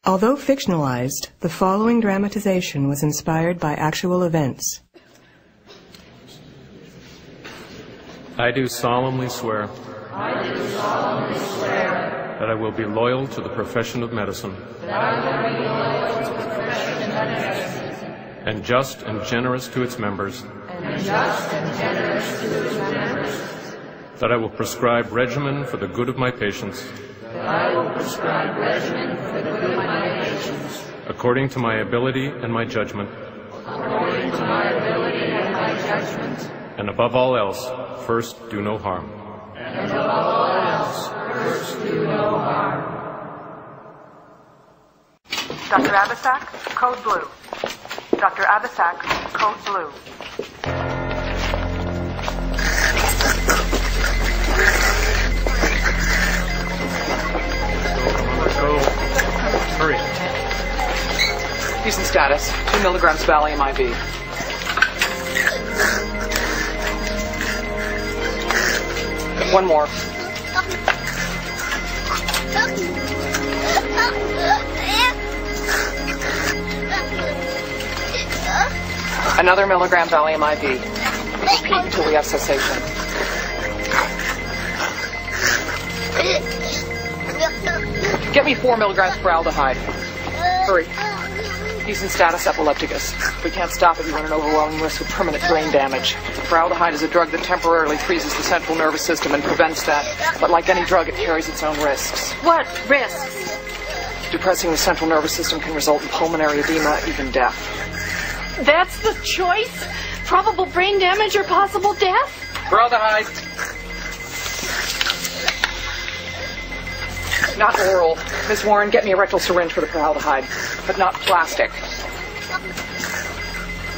Although fictionalized, the following dramatization was inspired by actual events. I do solemnly swear that I will be loyal to the profession of medicine and just and generous to its members, that I will prescribe regimen for the good of my patients, according to my ability and my judgment, and above all else, first do no harm. Dr. Abisak, code blue. Dr. Abisak, code blue. Go. Hurry. He's in status. 2 milligrams Valium IV. One more. Another milligram Valium IV. Repeat until we have cessation. Get me 4 milligrams foraldehyde. Hurry. He's in status epilepticus. If we can't stop it, you run an overwhelming risk of permanent brain damage. Foraldehyde is a drug that temporarily freezes the central nervous system and prevents that. But like any drug, it carries its own risks. What risks? Depressing the central nervous system can result in pulmonary edema, even death. That's the choice? Probable brain damage or possible death? Foraldehyde. Not oral. Miss Warren, get me a rectal syringe for the foraldehyde, but not plastic.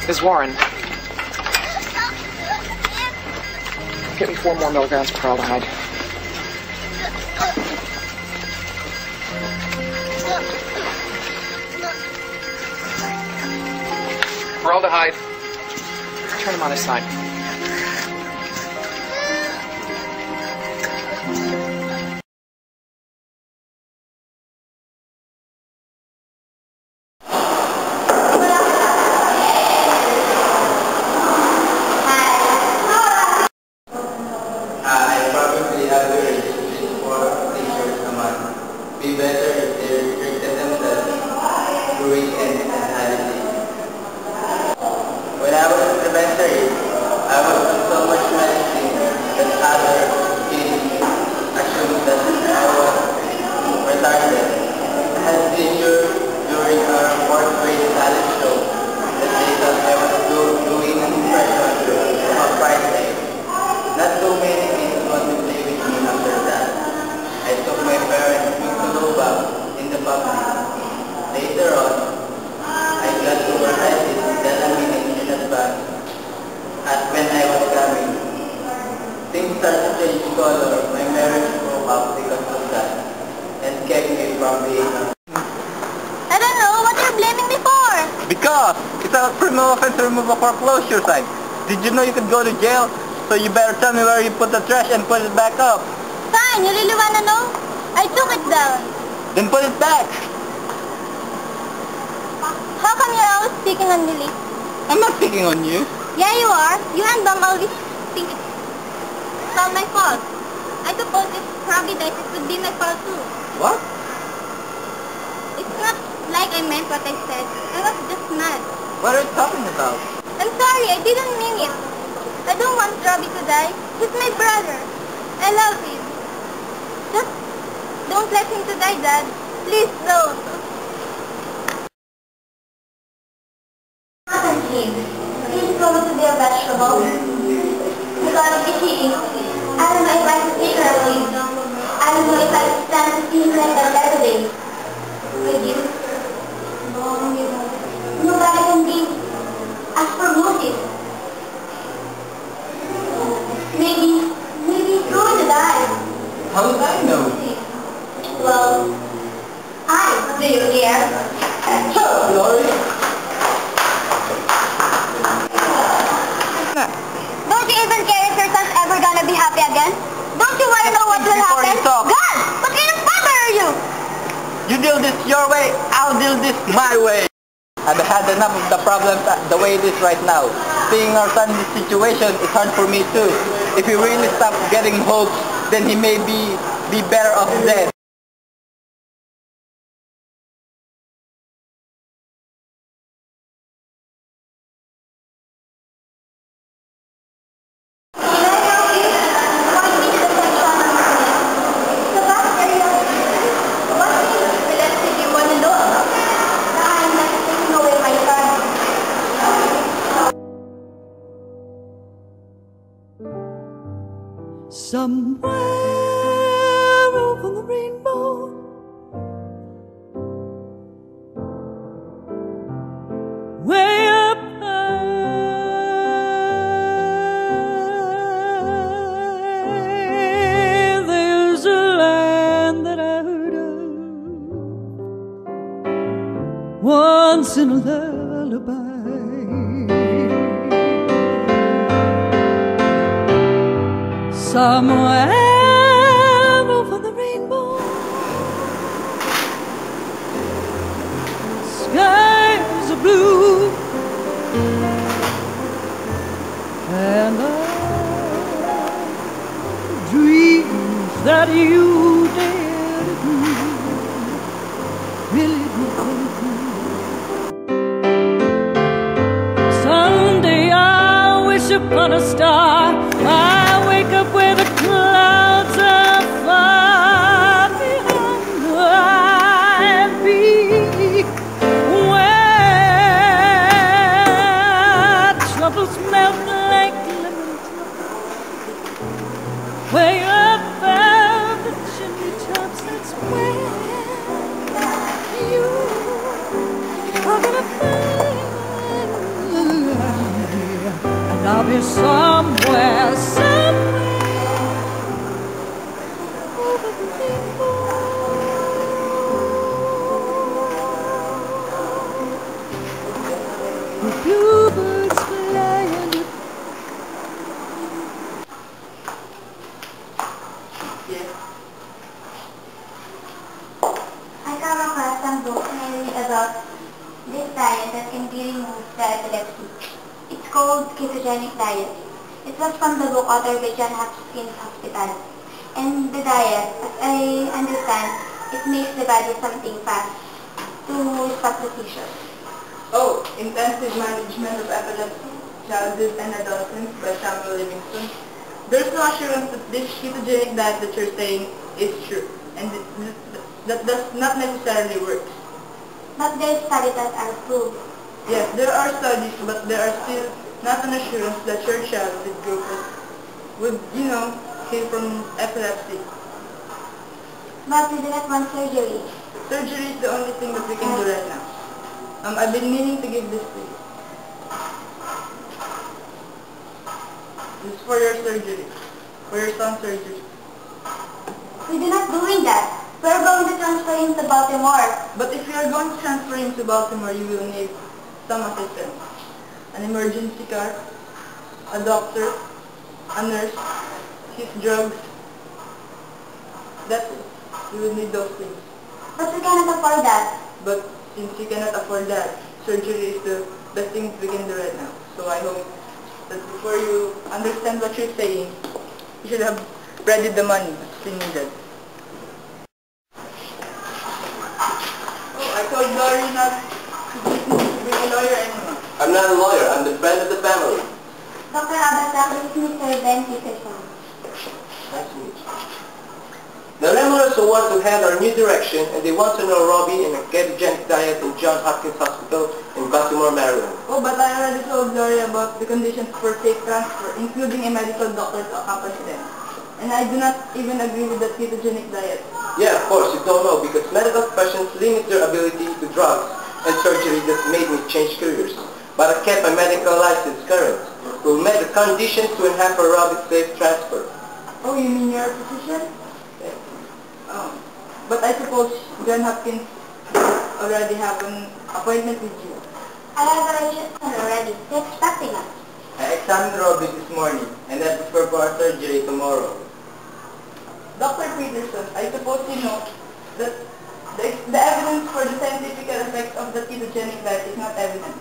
Miss Warren, get me 4 more milligrams of foraldehyde. Foraldehyde. Turn him on his side. Be better if they restricted themselves to weekends and holidays. When I was elementary, I was on so much medicine that other kids assumed that I was retarded. I had seizures during our 4th grade talent show that they thought I was doing an impression of a fight. Not too many kids want to play with me after that. I took my parents to Luba in the public. Later on, I got overheaded that a minute in advance at when I was coming. Things started to change color. My marriage broke up because of that and kept me from being. I don't know what you're blaming me for. Because it's a criminal offense to remove a foreclosure sign. Did you know you could go to jail? So you better tell me where you put the trash and put it back up. Fine, you really wanna know? I took it down. Then put it back. How come you're always speaking on Lily? I'm not picking on you. Yeah, you are. You and Dom always think it's all my fault. I suppose if Robbie dies, it would be my fault too. What? It's not like I meant what I said. I was just mad. What are you talking about? I'm sorry, I didn't mean it. I don't want Robbie to die. He's my brother. I love him. Just don't let him to die, Dad. Please don't. He's going to be a vegetable. Because if he is, I don't know if I can take her away. I don't know if I can stand to see him like that every day. With you? Nobody can give us for motive. Maybe he's going to die. How would I know? Well, do you care? Glory? Don't you even care if your son's ever gonna be happy again? Don't you want to know what will happen? God! What kind of father are you? You deal this your way, I'll deal this my way. I've had enough of the problems the way it is right now. Seeing our son in this situation is hard for me too. If he really stops getting hope, then he may be better off dead. Somewhere over the rainbow, way up high, there's a land that I heard of once in a lullaby. Somewhere over the rainbow, skies are blue, and the dreams that you dare to do really do come true. Someday I'll wish upon a star. I wake up where the clouds are far behind. I'll be where troubles melt like lemons, way above the chimney tops. That's where you are gonna find me, and I'll be somewhere. Bluebirds flying. Yes. I come across some books mainly about this diet that can be removed the epilepsy. It's called ketogenic diet. It was from the book authored by John Hopkins Hospital. And the diet, as I understand, it makes the body something fast to stop the seizures. Oh, Intensive Management of Epilepsy, Childhood and Adolescence by Samuel Livingston. There's no assurance that this ketogenic diet that you're saying is true, and that does not necessarily work. But there are studies that are proved. Yes, there are studies, but there are still not an assurance that your child with glucose would, heal from epilepsy. But we do not want surgery. Surgery is the only thing that we can do right now. I've been meaning to give this to you. This is for your surgery. For your son's surgery. We do not doing that. We're going to transfer him to Baltimore. But if you are going to transfer him to Baltimore, you will need some assistance. An emergency car, a doctor, a nurse, his drugs. That's it. You will need those things. But we cannot afford that. But since you cannot afford that, surgery is the best thing we can do right now. So I hope that before you understand what you're saying, you should have readied the money that's needed. Oh, I told Lori not to bring a lawyer anymore. I'm not a lawyer. I'm the friend of the family. Dr. Abasak, this is Mr. Ben Peterson. Nice to meet you. The Remoras want to head our new direction, and they want to know Robbie in a ketogenic diet in Johns Hopkins Hospital in Baltimore, Maryland. Oh, but I already told Lori about the conditions for safe transfer, including a medical doctor to accompany them. And I do not even agree with the ketogenic diet. Yeah, of course, you don't know, because medical professions limit their ability to drugs and surgery that made me change careers. But I kept my medical license current. We'll make the conditions to enhance for Robbie's safe transfer. Oh, you mean you're a physician? But I suppose John Hopkins already have an appointment with you. I have arranged it already. They're expecting us. I examined Robbie this morning, and that's for our surgery tomorrow. Dr. Peterson, I suppose you know that The evidence for the scientific effects of the ketogenic diet is not evident.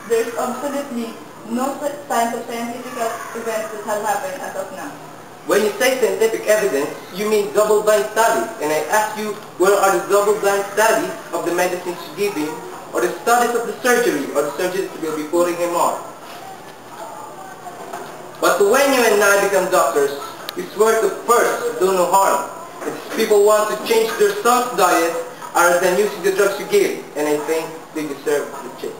There is absolutely no signs of scientific events that have happened as of now. When you say scientific evidence, you mean double-blind studies. And I ask you, where are the double-blind studies of the medicines you give him, or the studies of the surgery, or the surgery that will be putting him on? But when you and I become doctors, we swear to first do no harm. If people want to change their son's diet, rather than using the drugs you give, and I think they deserve the change.